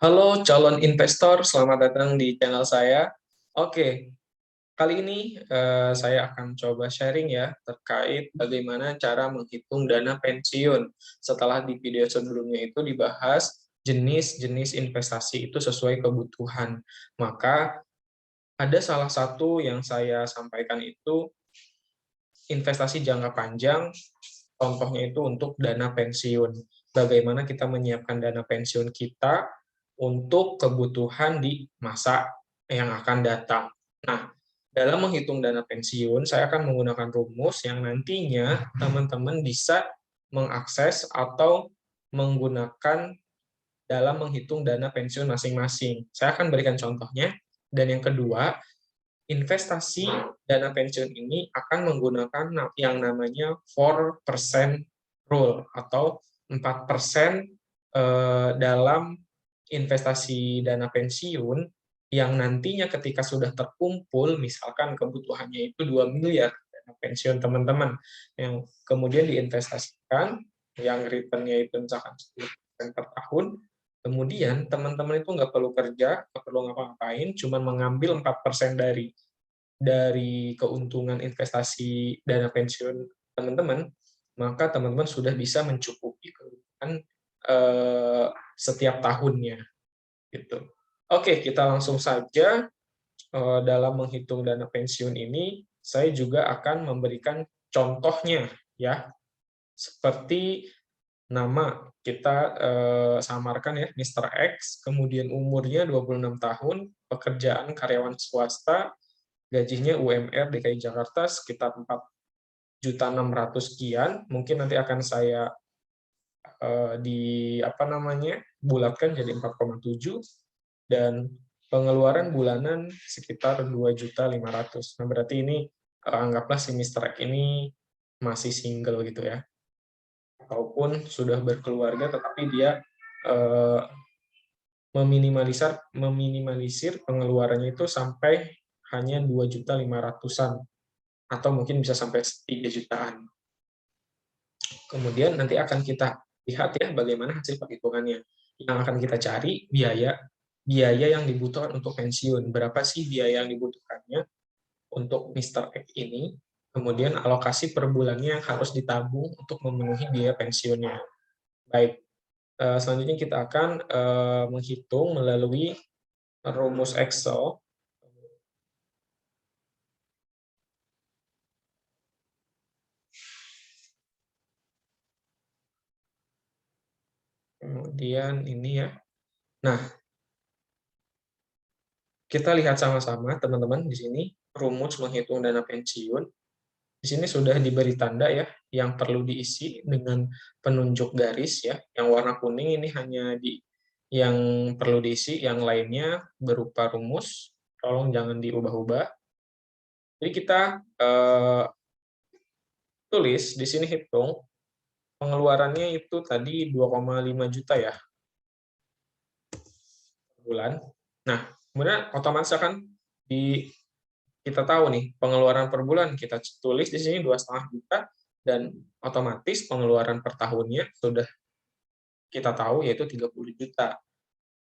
Halo calon investor, selamat datang di channel saya. Oke, kali ini saya akan coba sharing ya terkait bagaimana cara menghitung dana pensiun. Setelah di video sebelumnya itu dibahas jenis-jenis investasi itu sesuai kebutuhan. Maka ada salah satu yang saya sampaikan itu investasi jangka panjang, contohnya itu untuk dana pensiun. Bagaimana kita menyiapkan dana pensiun kita untuk kebutuhan di masa yang akan datang. Nah, dalam menghitung dana pensiun, saya akan menggunakan rumus yang nantinya teman-teman bisa mengakses atau menggunakan dalam menghitung dana pensiun masing-masing. Saya akan berikan contohnya. Dan yang kedua, investasi dana pensiun ini akan menggunakan yang namanya 4% rule atau 4% dalam investasi dana pensiun yang nantinya ketika sudah terkumpul, misalkan kebutuhannya itu 2 miliar dana pensiun teman-teman, yang kemudian diinvestasikan, yang return-nya itu misalkan 10% per tahun, kemudian teman-teman itu nggak perlu kerja, nggak perlu ngapa-ngapain, cuma mengambil 4% dari keuntungan investasi dana pensiun teman-teman, maka teman-teman sudah bisa mencukupi kebutuhan setiap tahunnya, gitu. Oke, kita langsung saja dalam menghitung dana pensiun ini, saya juga akan memberikan contohnya, ya. Seperti nama, kita samarkan ya, Mr. X, kemudian umurnya 26 tahun, pekerjaan karyawan swasta, gajinya UMR DKI Jakarta sekitar 4.600.000 sekian, mungkin nanti akan saya bulatkan jadi 4,7, dan pengeluaran bulanan sekitar 2.500.000. Nah, berarti ini anggaplah si Mr. X ini masih single gitu ya, ataupun sudah berkeluarga tetapi dia meminimalisir pengeluarannya itu sampai hanya 2.500.000-an, atau mungkin bisa sampai 3 jutaan. Kemudian nanti akan kita lihat ya bagaimana hasil perhitungannya. Yang akan kita cari biaya yang dibutuhkan untuk pensiun. Berapa sih biaya yang dibutuhkannya untuk Mr. X ini? Kemudian alokasi per bulannya yang harus ditabung untuk memenuhi biaya pensiunnya. Baik, selanjutnya kita akan menghitung melalui rumus Excel. Kemudian ini ya. Nah, kita lihat sama-sama teman-teman di sini rumus menghitung dana pensiun. Di sini sudah diberi tanda ya yang perlu diisi dengan penunjuk garis ya. Yang warna kuning ini hanya yang perlu diisi, yang lainnya berupa rumus. Tolong jangan diubah-ubah. Jadi kita tulis di sini, hitung pengeluarannya itu tadi 2,5 juta ya per bulan. Nah, kemudian otomatis akan kita tahu nih pengeluaran per bulan, kita tulis di sini 2,5 juta, dan otomatis pengeluaran per tahunnya sudah kita tahu yaitu 30 juta.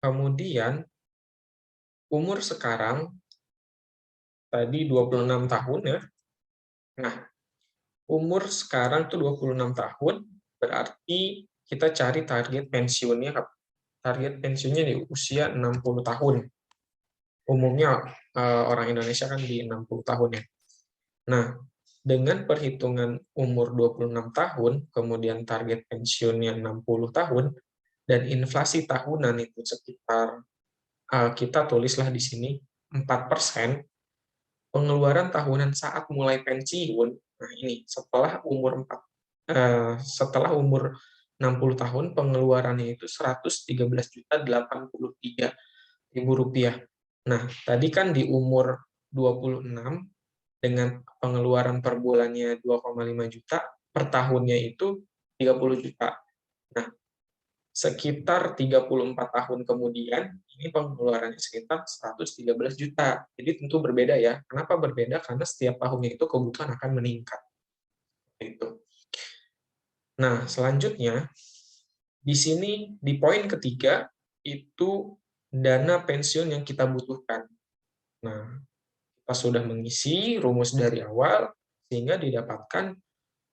Kemudian umur sekarang tadi 26 tahun ya. Nah, umur sekarang tuh 26 tahun, berarti kita cari target pensiunnya. Target pensiunnya di usia 60 tahun. Umumnya orang Indonesia kan di 60 tahun ya. Nah, dengan perhitungan umur 26 tahun, kemudian target pensiunnya 60 tahun, dan inflasi tahunan itu sekitar, kita tulislah di sini 4%, pengeluaran tahunan saat mulai pensiun, nah ini setelah umur 60 tahun, pengeluarannya itu Rp113.083.000. Nah, tadi kan di umur 26, dengan pengeluaran per bulannya 2,5 juta, per tahunnya itu 30 juta. Nah, sekitar 34 tahun kemudian, ini pengeluarannya sekitar 113 juta. Jadi tentu berbeda ya. Kenapa berbeda? Karena setiap tahunnya itu kebutuhan akan meningkat. Gitu. Nah, selanjutnya, di sini di poin ketiga, itu dana pensiun yang kita butuhkan. Nah, kita sudah mengisi rumus dari awal, sehingga didapatkan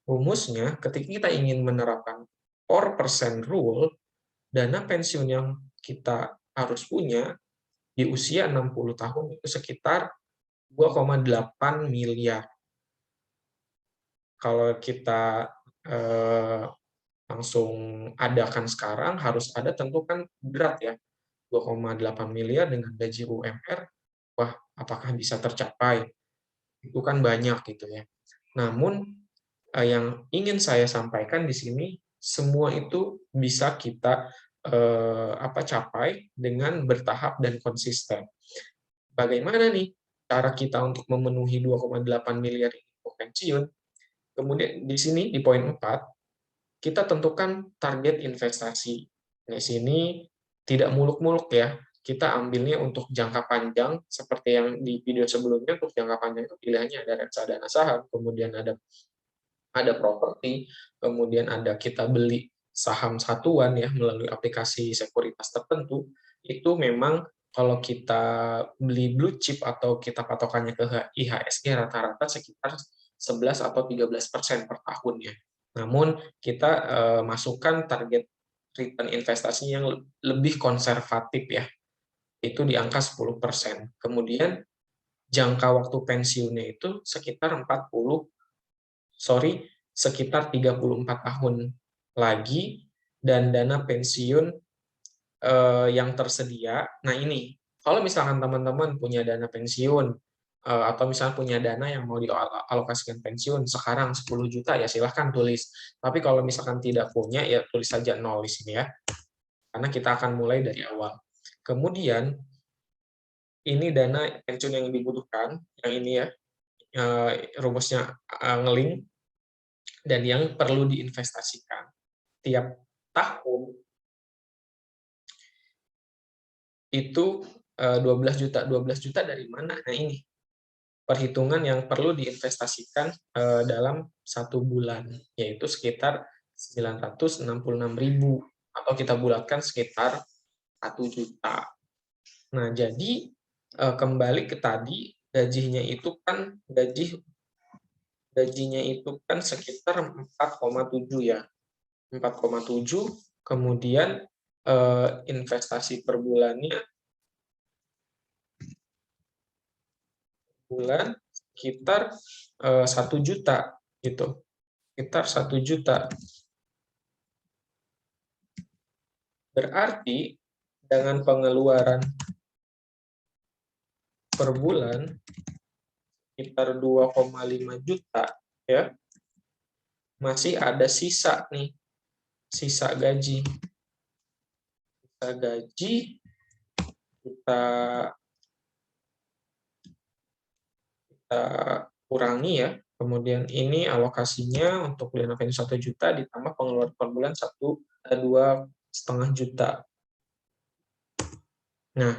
rumusnya ketika kita ingin menerapkan 4% rule, dana pensiun yang kita harus punya di usia 60 tahun itu sekitar 2,8 miliar. Kalau kita langsung adakan sekarang, harus ada, tentu kan berat ya, 2,8 miliar dengan gaji UMR, wah, apakah bisa tercapai? Itu kan banyak gitu ya. Namun yang ingin saya sampaikan di sini, semua itu bisa kita capai dengan bertahap dan konsisten. Bagaimana nih cara kita untuk memenuhi 2,8 miliar ini untuk pensiun? Kemudian di sini di poin 4, kita tentukan target investasi. Di sini tidak muluk-muluk ya, kita ambilnya untuk jangka panjang, seperti yang di video sebelumnya. Untuk jangka panjang itu pilihannya ada reksadana saham, kemudian ada properti, kemudian ada kita beli saham satuan ya melalui aplikasi sekuritas tertentu. Itu memang kalau kita beli blue chip atau kita patokannya ke IHSG, rata-rata sekitar 11 atau 13% per tahunnya. Namun kita masukkan target return investasinya yang lebih konservatif ya, itu di angka 10%. Kemudian jangka waktu pensiunnya itu sekitar 34 tahun lagi, dan dana pensiun yang tersedia. Nah ini, kalau misalkan teman-teman punya dana pensiun, atau misalnya punya dana yang mau dialokasikan pensiun sekarang 10 juta, ya silahkan tulis. Tapi kalau misalkan tidak punya, ya tulis saja 0 di sini ya, karena kita akan mulai dari awal. Kemudian, ini dana pensiun yang dibutuhkan, yang ini ya, rumusnya ngeling, dan yang perlu diinvestasikan. Tiap tahun itu 12 juta. 12 juta dari mana? Nah ini, perhitungan yang perlu diinvestasikan dalam 1 bulan, yaitu sekitar 966.000, atau kita bulatkan sekitar 1 juta. Nah, jadi kembali ke tadi, gajinya itu kan sekitar 4,7 ya. 4,7, kemudian investasi per bulannya sekitar 1 juta gitu. Sekitar 1 juta. Berarti dengan pengeluaran per bulan sekitar 2,5 juta ya. Masih ada sisa nih, sisa gaji. Sisa gaji kita kurangi ya. Kemudian ini alokasinya untuk dana pensiun 1 juta ditambah pengeluaran per bulan 2,5 juta. Nah,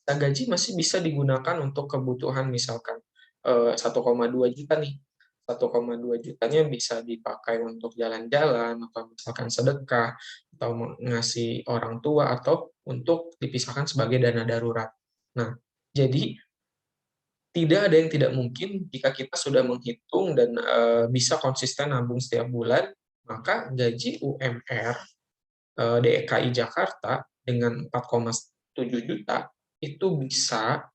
sisa gaji masih bisa digunakan untuk kebutuhan, misalkan 1,2 juta nih. 1,2 jutanya bisa dipakai untuk jalan-jalan, atau misalkan sedekah, atau ngasih orang tua, atau untuk dipisahkan sebagai dana darurat. Nah, jadi tidak ada yang tidak mungkin jika kita sudah menghitung dan bisa konsisten nabung setiap bulan, maka gaji UMR DKI Jakarta dengan 4,7 juta itu bisa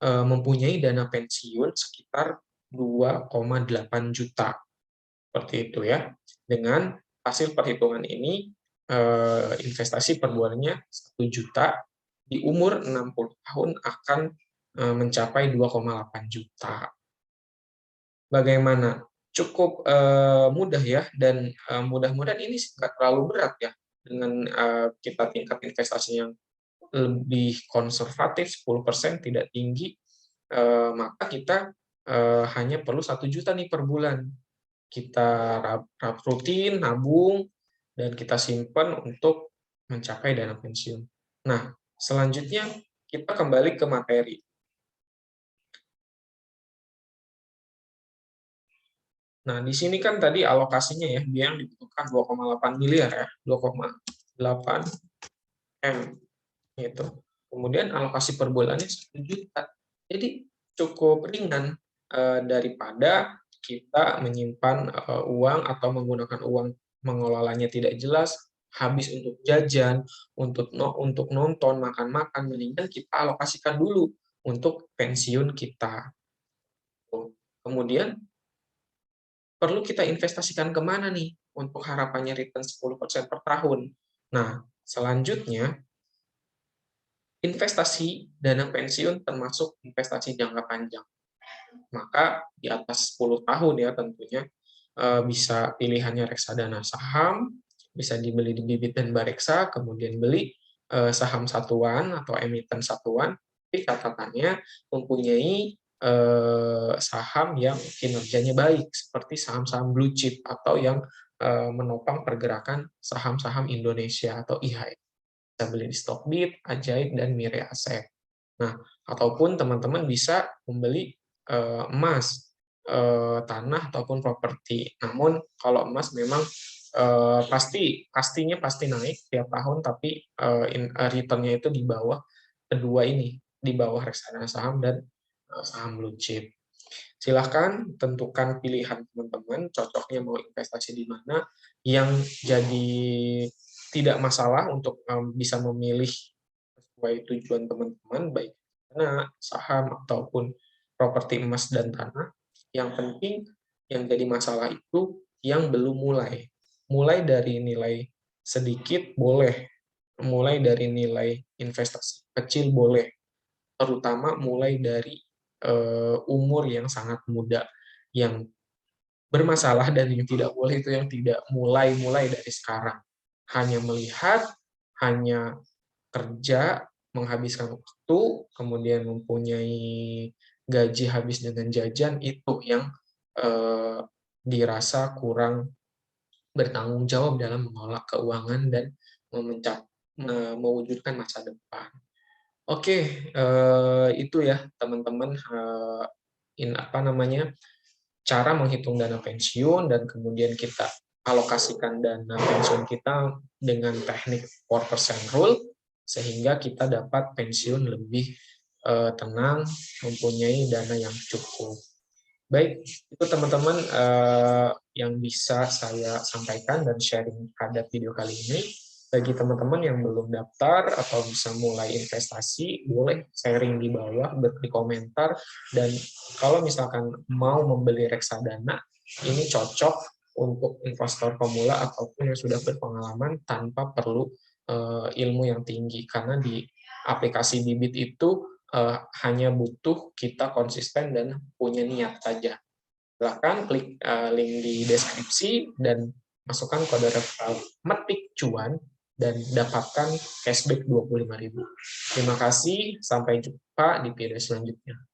mempunyai dana pensiun sekitar 2,8 juta. Seperti itu ya. Dengan hasil perhitungan ini, investasi per bulannya 1 juta, di umur 60 tahun akan mencapai 2,8 juta. Bagaimana? Cukup mudah ya, dan mudah-mudahan ini nggak terlalu berat ya, dengan kita tingkat investasi yang lebih konservatif, 10%, tidak tinggi, maka kita hanya perlu 1 juta nih per bulan. Kita rutin nabung, dan kita simpan untuk mencapai dana pensiun. Nah, selanjutnya kita kembali ke materi. Nah, di sini kan tadi alokasinya ya, dia yang dibutuhkan 2,8 miliar ya, 2,8 M. gitu. Kemudian alokasi per bulannya 1 juta. Jadi cukup ringan, daripada kita menyimpan, uang atau menggunakan uang mengelolanya tidak jelas, habis untuk jajan, untuk nonton, makan-makan, mendingan kita alokasikan dulu untuk pensiun kita, tuh. Kemudian perlu kita investasikan ke mana nih untuk harapannya return 10% per tahun. Nah, selanjutnya investasi dana pensiun termasuk investasi jangka panjang. Maka di atas 10 tahun ya tentunya, bisa pilihannya reksadana saham, bisa dibeli di Bibit dan Bareksa, kemudian beli, saham satuan atau emiten satuan, tapi catatannya mempunyai, saham yang kinerjanya baik, seperti saham-saham blue chip atau yang, menopang pergerakan saham-saham Indonesia atau IHSG. Bisa beli di Stockbit, Ajaib, dan Mirae Asset. Nah, ataupun teman-teman bisa membeli, emas, tanah ataupun properti. Namun kalau emas memang, pastinya pasti naik tiap tahun, tapi, return-nya itu di bawah kedua ini, di bawah reksadana saham dan, saham blue chip. Silahkan tentukan pilihan teman-teman, cocoknya mau investasi di mana, yang jadi tidak masalah untuk, bisa memilih sesuai tujuan teman-teman, baik dana, saham, ataupun properti emas dan tanah. Yang penting yang jadi masalah itu yang belum mulai. Mulai dari nilai sedikit boleh, mulai dari nilai investasi kecil boleh, terutama mulai dari, umur yang sangat muda. Yang bermasalah dan yang tidak boleh itu yang tidak mulai dari sekarang. Hanya melihat, hanya kerja, menghabiskan waktu, kemudian mempunyai gaji habis dengan jajan, itu yang, eee, dirasa kurang bertanggung jawab dalam mengelola keuangan dan mewujudkan masa depan. Oke, itu ya teman-teman, apa namanya, cara menghitung dana pensiun dan kemudian kita alokasikan dana pensiun kita dengan teknik 4% rule, sehingga kita dapat pensiun lebih, tenang, mempunyai dana yang cukup. Baik, itu teman-teman, yang bisa saya sampaikan dan sharing pada video kali ini. Bagi teman-teman yang belum daftar atau bisa mulai investasi, boleh sharing di bawah, di komentar, dan kalau misalkan mau membeli reksadana, ini cocok untuk investor pemula ataupun yang sudah berpengalaman tanpa perlu, ilmu yang tinggi. Karena di aplikasi Bibit itu, hanya butuh kita konsisten dan punya niat saja. Silahkan klik, link di deskripsi dan masukkan kode referral metik cuan dan dapatkan cashback 25.000. Terima kasih, sampai jumpa di video selanjutnya.